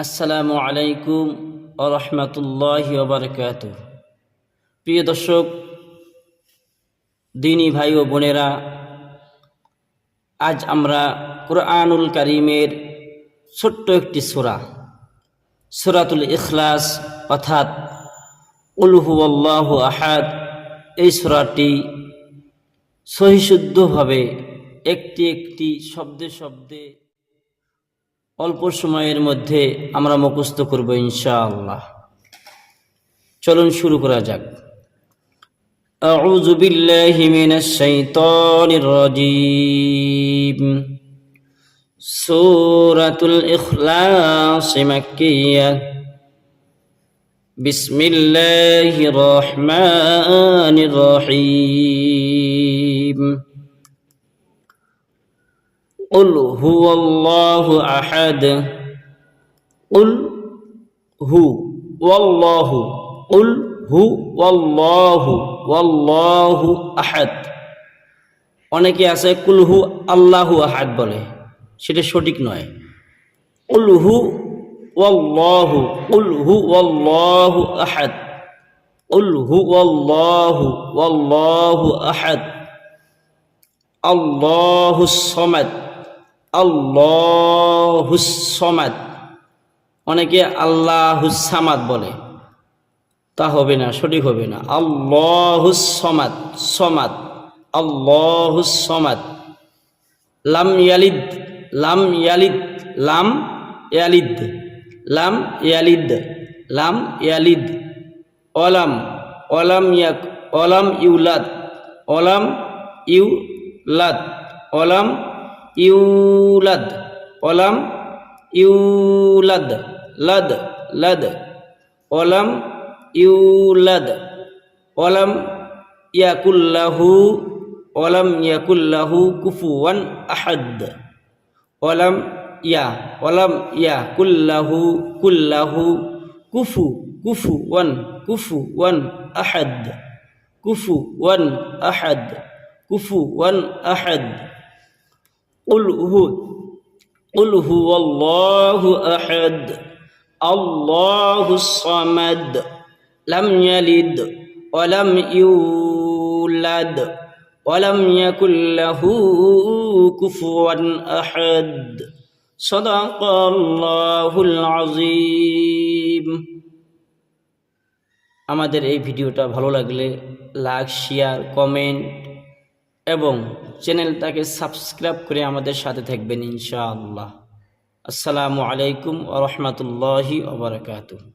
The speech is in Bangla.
আসসালামু আলাইকুম ওয়া রাহমাতুল্লাহি ওয়া বারাকাতুহু। প্রিয় দর্শক, দিনী ভাই ও বোনেরা, আজ আমরা কুরআনুল কারীমের ছোট্ট একটি সূরা, সূরাতুল ইখলাস অর্থাৎ কুল হুয়াল্লাহু আহাদ, এই সূরাটি সহিশুদ্ধভাবে একটি একটি শব্দে শব্দে অল্প সময়ের মধ্যে আমরা মুখস্থ করব ইনশাআল্লাহ। চলুন শুরু করা যাক। আউযু বিল্লাহি মিনাশ শাইতানির রাজীম। সূরাতুল ইখলাস মাক্কিয়্যাহ। বিসমিল্লাহির রহমানির রহিম। قل هو الله أحد قل هو والله قل هو والله والله أحد। অনেকে আছে কুল হু আল্লাহু আহাদ বলে, সেটা সঠিক নয়। কুল হু ওয়াল্লাহু, কুল হু ওয়াল্লাহু আহাদ, কুল হু ওয়াল্লাহু ওয়াল্লাহু আহাদ, আল্লাহুস সামাদ, আল্লাহুস সামাদ। অনেকে আল্লাহুস সামাদ বলে, তা হবে না, সঠিক হবে না। আল্লাহুস সামাদ, সামাদ, আল্লাহুস সামাদ। লাম ইয়ালিদ, লাম ইয়ালিদ, লাম ইয়ালিদ, লাম ইয়ালিদ, লাম ইয়ালিদ। ওয়ালাম, ওয়ালাম ইয়াক, ওয়ালাম ইউলাদ, ওয়ালাম ইউলাদ, ওয়ালাম ইউলাদ, ওয়ালাম ইউলাদ, লাদ লাদ, ওয়ালাম ইউলাদ, ওয়ালাম ইয়াকুল্লাহু, ওয়ালাম ইয়াকুল্লাহু কুফুয়ান আহাদ, ওয়ালাম ইয়াকুল্লাহু কুল্লাহু কুফুওয়ান আহাদ, কুফুওয়ান আহাদ, কুফুওয়ান আহাদ। قل هو الله أحد الله الصمد لم يلد ولم يولد ولم يكن له كفوا أحد صدق الله العظيم। আমাদের এই ভিডিওটা ভালো লাগলে লাইক, শেয়ার, কমেন্ট এবং চ্যানেলটাকে সাবস্ক্রাইব করে আমাদের সাথে থাকবেন ইনশাআল্লাহ। আসসালামু আলাইকুম ওয়া রাহমাতুল্লাহি ওয়া বারাকাতুহু।